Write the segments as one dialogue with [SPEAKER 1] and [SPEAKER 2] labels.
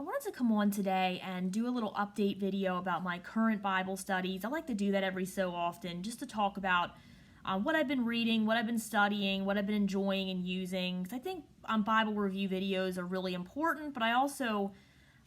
[SPEAKER 1] I wanted to come on today and do a little update video about my current Bible studies. I like to do that every so often just to talk about what I've been reading, what I've been studying, what I've been enjoying and using. Because I think Bible review videos are really important, but I also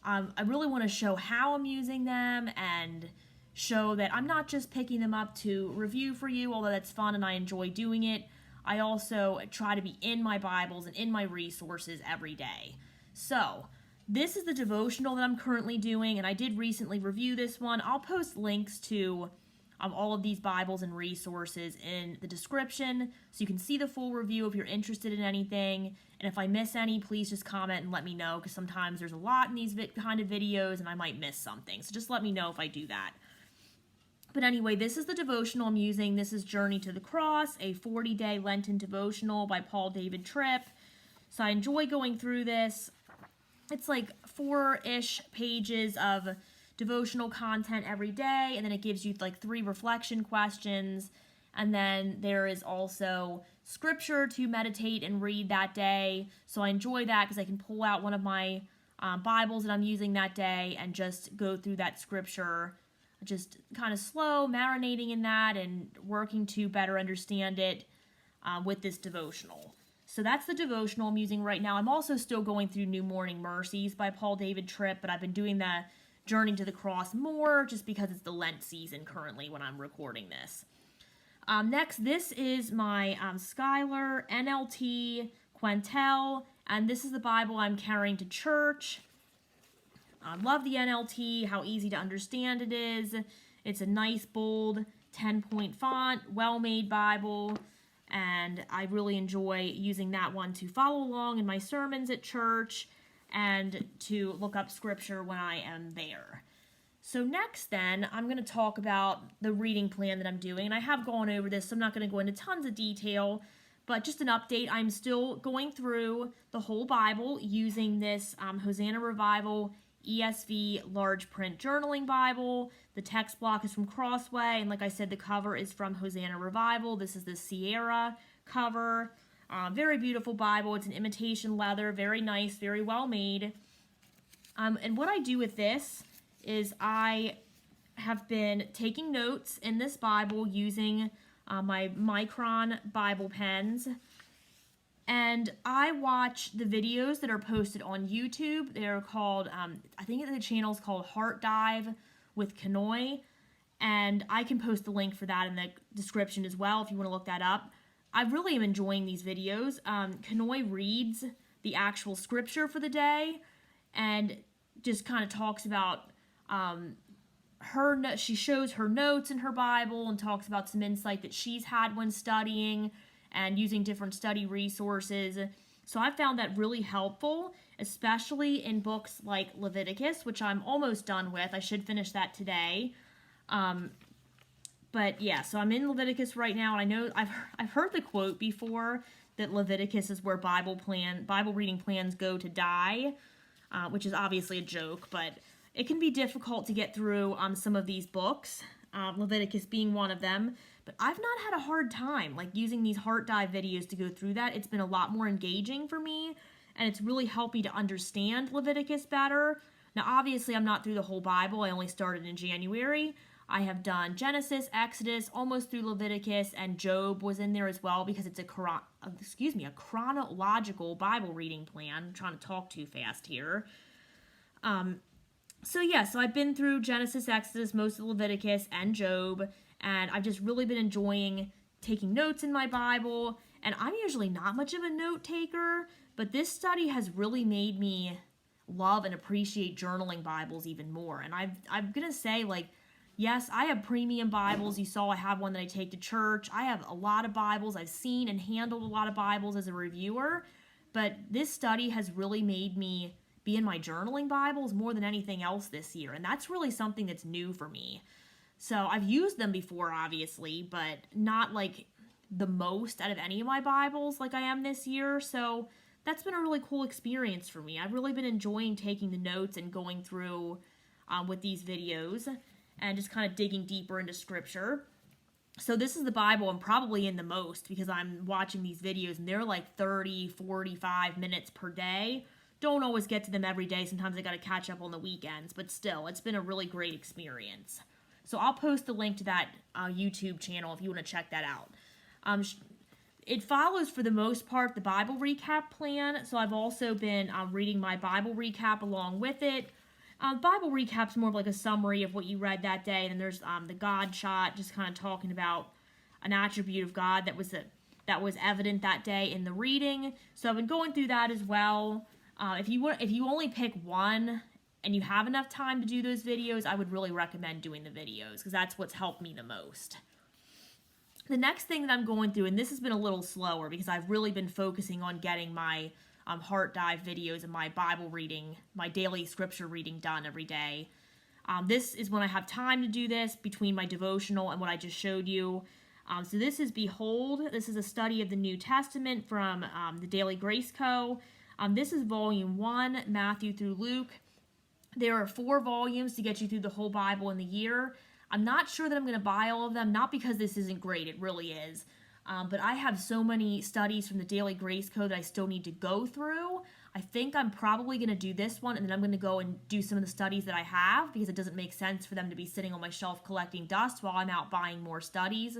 [SPEAKER 1] I really want to show how I'm using them and show that I'm not just picking them up to review for you, although that's fun and I enjoy doing it. I also try to be in my Bibles and in my resources every day. So, this is the devotional that I'm currently doing, and I did recently review this one. I'll post links to all of these Bibles and resources in the description so you can see the full review if you're interested in anything. And if I miss any, please just comment and let me know, because sometimes there's a lot in these kind of videos and I might miss something. So just let me know if I do that. But anyway, this is the devotional I'm using. This is Journey to the Cross, a 40-day Lenten devotional by Paul David Tripp. So I enjoy going through this. It's like 4-ish pages of devotional content every day, and then it gives you like 3 reflection questions, and then there is also scripture to meditate and read that day. So I enjoy that because I can pull out one of my Bibles that I'm using that day and just go through that scripture, just kind of slow, marinating in that and working to better understand it with this devotional. So that's the devotional I'm using right now. I'm also still going through New Morning Mercies by Paul David Tripp, but I've been doing the Journey to the Cross more just because it's the Lent season currently when I'm recording this. Next, this is my Schuyler NLT Quentel, and this is the Bible I'm carrying to church. I love the NLT, how easy to understand it is. It's a nice, bold, 10-point font, well-made Bible, and I really enjoy using that one to follow along in my sermons at church and to look up scripture when I am there. So next then, I'm going to talk about the reading plan that I'm doing, and I have gone over this, so I'm not going to go into tons of detail, but just an update. I'm still going through the whole Bible using this Hosanna Revival ESV large print journaling Bible. The text block is from Crossway, and like I said, the cover is from Hosanna Revival. This is the Sierra cover. Very beautiful Bible. It's an imitation leather, very nice, very well made. And what I do with this is I have been taking notes in this Bible using my Micron Bible pens. And I watch the videos that are posted on YouTube. They're called, I think the channel is called Heart Dive with Kanoi. And I can post the link for that in the description as well if you want to look that up. I really am enjoying these videos. Kanoi reads the actual scripture for the day and just kind of talks about she shows her notes in her Bible and talks about some insight that she's had when studying and using different study resources. So I found that really helpful, especially in books like Leviticus, which I'm almost done with. I should finish that today. But yeah, so I'm in Leviticus right now, and I know I've heard the quote before that Leviticus is where Bible reading plans go to die, which is obviously a joke, but it can be difficult to get through some of these books, Leviticus being one of them. But I've not had a hard time using these heart dive videos to go through that. It's been a lot more engaging for me, and it's really helped me to understand Leviticus better. Now, obviously, I'm not through the whole Bible. I only started in January. I have done Genesis, Exodus, almost through Leviticus, and Job was in there as well because it's a chronological Bible reading plan. I'm trying to talk too fast here. So I've been through Genesis, Exodus, most of Leviticus, and Job, and I've just really been enjoying taking notes in my Bible, and I'm usually not much of a note taker, but this study has really made me love and appreciate journaling Bibles even more. And I'm going to say, yes, I have premium Bibles. You saw I have one that I take to church. I have a lot of Bibles. I've seen and handled a lot of Bibles as a reviewer, but this study has really made me be in my journaling Bibles more than anything else this year, and that's really something that's new for me. So I've used them before, obviously, but not the most out of any of my Bibles like I am this year, so that's been a really cool experience for me. I've really been enjoying taking the notes and going through with these videos and just kind of digging deeper into scripture. So this is the Bible I'm probably in the most because I'm watching these videos and they're 30, 45 minutes per day. don't always get to them every day. Sometimes I got to catch up on the weekends, but still, it's been a really great experience. So I'll post the link to that YouTube channel if you want to check that out. It follows, for the most part, the Bible recap plan. So I've also been reading my Bible recap along with it. Bible recap's more of like a summary of what you read that day. And then there's the God shot, just kind of talking about an attribute of God that was evident that day in the reading. So I've been going through that as well. If you only pick one and you have enough time to do those videos, I would really recommend doing the videos because that's what's helped me the most. The next thing that I'm going through, and this has been a little slower because I've really been focusing on getting my heart dive videos and my Bible reading, my daily scripture reading done every day. This is when I have time to do this between my devotional and what I just showed you. So this is Behold. This is a study of the New Testament from the Daily Grace Co. This is volume 1, Matthew through Luke. There are 4 volumes to get you through the whole Bible in the year. I'm not sure that I'm going to buy all of them, not because this isn't great, it really is. But I have so many studies from the Daily Grace Code that I still need to go through. I think I'm probably going to do this one, and then I'm going to go and do some of the studies that I have, because it doesn't make sense for them to be sitting on my shelf collecting dust while I'm out buying more studies,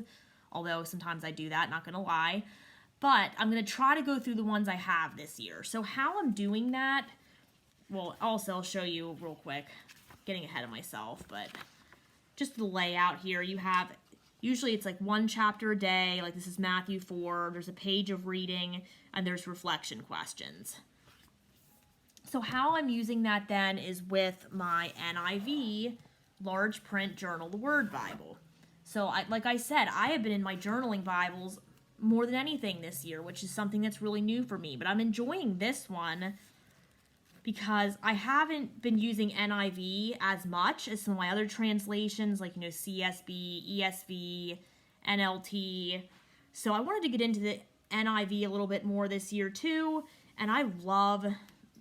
[SPEAKER 1] although sometimes I do that, not going to lie. But I'm going to try to go through the ones I have this year. So how I'm doing that, well, also I'll show you real quick, getting ahead of myself, but just the layout here. You have, usually it's like 1 chapter a day, like this is Matthew 4, there's a page of reading, and there's reflection questions. So how I'm using that then is with my NIV large print journal, the Word Bible. So like I said, I have been in my journaling Bibles more than anything this year, which is something that's really new for me, but I'm enjoying this one because I haven't been using NIV as much as some of my other translations, like, CSB, ESV, NLT. So I wanted to get into the NIV a little bit more this year too, and I love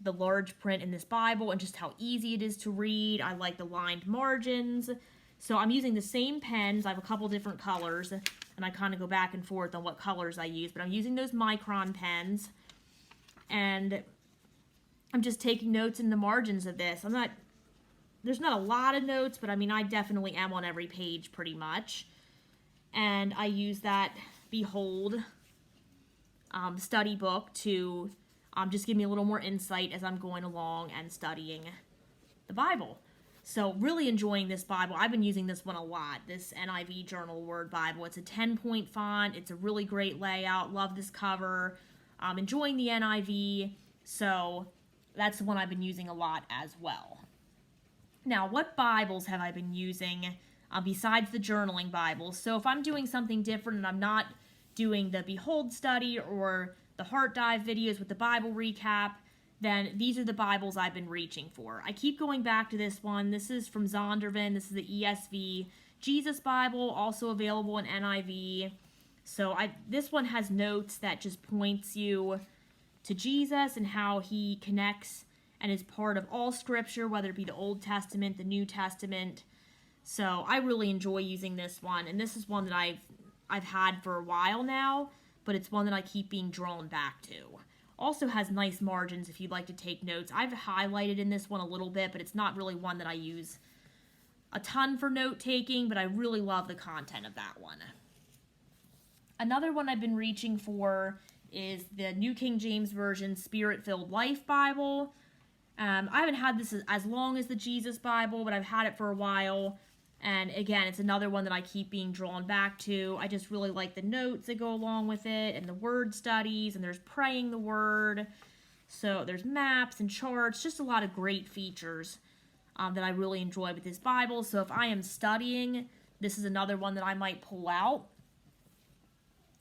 [SPEAKER 1] the large print in this Bible and just how easy it is to read. I like the lined margins. So I'm using the same pens. I have a couple different colors, and I kind of go back and forth on what colors I use, but I'm using those micron pens, and I'm just taking notes in the margins of this. There's not a lot of notes, but I definitely am on every page pretty much. And I use that Behold study book to just give me a little more insight as I'm going along and studying the Bible. So really enjoying this Bible. I've been using this one a lot, this NIV Journal Word Bible. It's a 10-point font. It's a really great layout. Love this cover. Enjoying the NIV. So that's the one I've been using a lot as well. Now, what Bibles have I been using besides the journaling Bibles? So if I'm doing something different and I'm not doing the Behold study or the Heart Dive videos with the Bible recap, then these are the Bibles I've been reaching for. I keep going back to this one. This is from Zondervan. This is the ESV Jesus Bible, also available in NIV. So this one has notes that just points you to Jesus and how he connects and is part of all scripture, whether it be the Old Testament, the New Testament. So I really enjoy using this one, and this is one that I've had for a while now, but it's one that I keep being drawn back to. Also has nice margins if you'd like to take notes. I've highlighted in this one a little bit, but it's not really one that I use a ton for note taking, but I really love the content of that one. Another one I've been reaching for is the New King James Version Spirit-Filled Life Bible. I haven't had this as long as the Jesus Bible, but I've had it for a while. And again, it's another one that I keep being drawn back to. I just really like the notes that go along with it and the word studies, and there's praying the word. So there's maps and charts, just a lot of great features that I really enjoy with this Bible. So if I am studying, this is another one that I might pull out.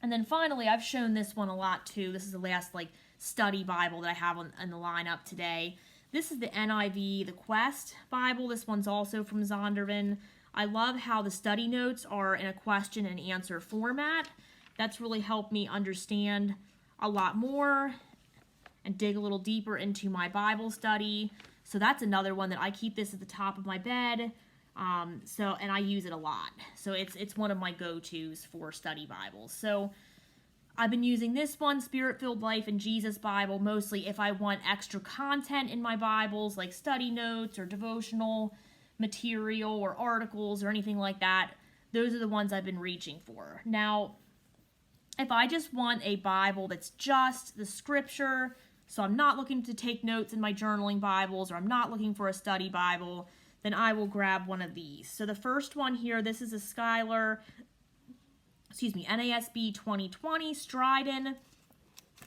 [SPEAKER 1] And then finally, I've shown this one a lot too. This is the last study Bible that I have on the lineup today. This is the NIV, the Quest Bible. This one's also from Zondervan. I love how the study notes are in a question and answer format. That's really helped me understand a lot more and dig a little deeper into my Bible study. So that's another one that I keep this at the top of my bed. And I use it a lot. So it's one of my go-tos for study Bibles. So I've been using this one, Spirit-Filled Life and Jesus Bible, mostly if I want extra content in my Bibles, like study notes or devotional material or articles or anything like that. Those are the ones I've been reaching for. Now, if I just want a Bible that's just the scripture, so I'm not looking to take notes in my journaling Bibles, or I'm not looking for a study Bible, then I will grab one of these. So the first one here, this is a NASB 2020 Stridon.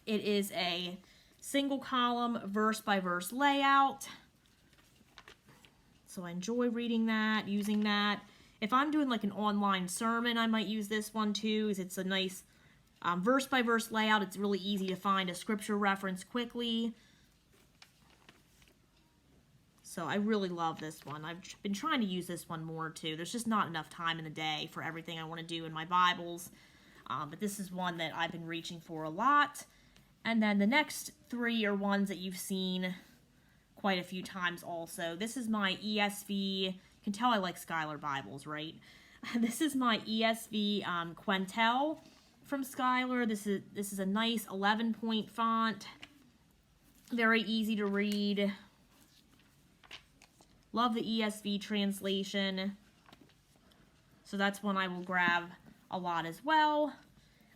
[SPEAKER 1] It is a single column verse by verse layout. So I enjoy reading that, using that. If I'm doing like an online sermon, I might use this one too, because it's a nice verse by verse layout. It's really easy to find a scripture reference quickly. So I really love this one. I've been trying to use this one more too. There's just not enough time in the day for everything I want to do in my Bibles. But this is one that I've been reaching for a lot. And then the next three are ones that you've seen quite a few times also. This is my ESV. You can tell I like Schuyler Bibles, right? This is my ESV Quentel from Schuyler. This is a nice 11-point font. Very easy to read. Love the ESV translation. So that's one I will grab a lot as well.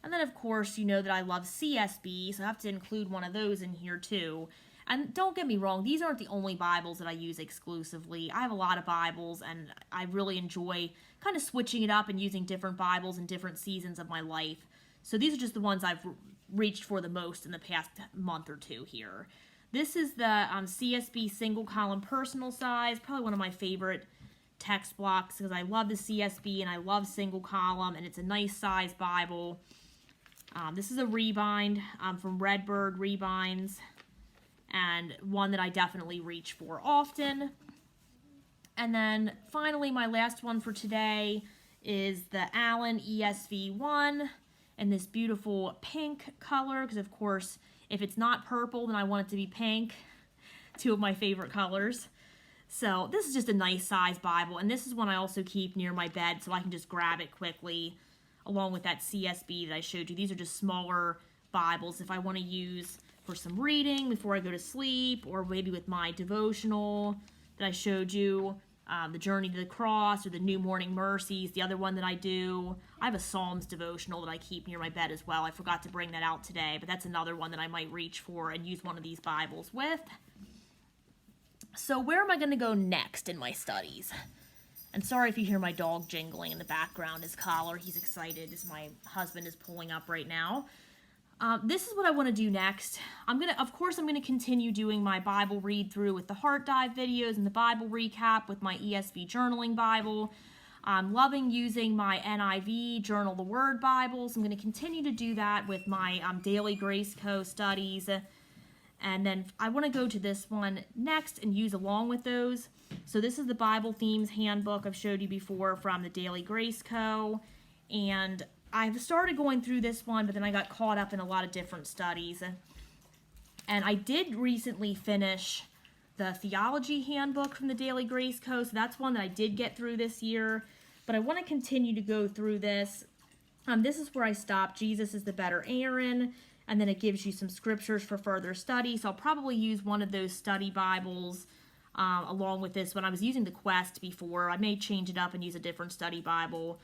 [SPEAKER 1] And then, of course, you know that I love CSB, so I have to include one of those in here too. And don't get me wrong, these aren't the only Bibles that I use exclusively. I have a lot of Bibles, and I really enjoy kind of switching it up and using different Bibles in different seasons of my life. So these are just the ones I've reached for the most in the past month or two here. This is the CSB single column personal size, probably one of my favorite text blocks because I love the CSB and I love single column, and it's a nice size Bible. This is a rebind from Redbird Rebinds, and one that I definitely reach for often. And then finally, my last one for today is the Allen ESV1 in this beautiful pink color, because of course, if it's not purple, then I want it to be pink. Two of my favorite colors. So this is just a nice size Bible, and this is one I also keep near my bed so I can just grab it quickly, along with that CSB that I showed you. These are just smaller Bibles if I want to use for some reading before I go to sleep, or maybe with my devotional that I showed you, the Journey to the Cross, or the New Morning Mercies, the other one that I do. I have a Psalms devotional that I keep near my bed as well. I forgot to bring that out today, but that's another one that I might reach for and use one of these Bibles with. So where am I going to go next in my studies? And sorry if you hear my dog jingling in the background, his collar. He's excited as my husband is pulling up right now. This is what I want to do next. Of course, I'm going to continue doing my Bible read through with the Heart Dive videos and the Bible recap with my ESV journaling Bible. I'm loving using my NIV Journal the Word Bibles. I'm going to continue to do that with my Daily Grace Co. studies. And then I want to go to this one next and use along with those. So this is the Bible Themes Handbook I've showed you before from the Daily Grace Co. And I've started going through this one, but then I got caught up in a lot of different studies. And I did recently finish the Theology Handbook from the Daily Grace Co. So that's one that I did get through this year. But I want to continue to go through this. This is where I stopped. Jesus is the better Aaron. And then it gives you some scriptures for further study. So I'll probably use one of those study Bibles along with this one. I was using the Quest before. I may change it up and use a different study Bible.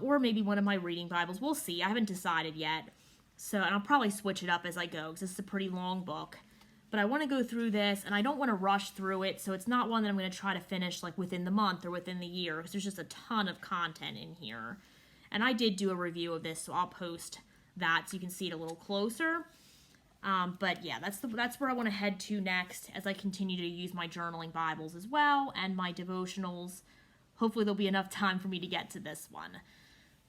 [SPEAKER 1] Or maybe one of my reading Bibles. We'll see. I haven't decided yet. And I'll probably switch it up as I go, because this is a pretty long book. But I want to go through this, and I don't want to rush through it, so it's not one that I'm going to try to finish like within the month or within the year, because there's just a ton of content in here. And I did do a review of this, so I'll post that so you can see it a little closer. But yeah, that's where I want to head to next as I continue to use my journaling Bibles as well, and my devotionals. Hopefully there'll be enough time for me to get to this one.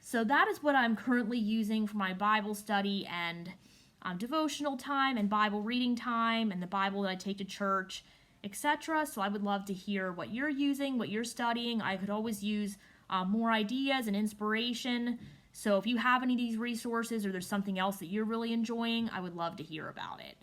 [SPEAKER 1] So that is what I'm currently using for my Bible study and devotional time and Bible reading time and the Bible that I take to church, etc. So I would love to hear what you're using, what you're studying. I could always use more ideas and inspiration. So if you have any of these resources or there's something else that you're really enjoying, I would love to hear about it.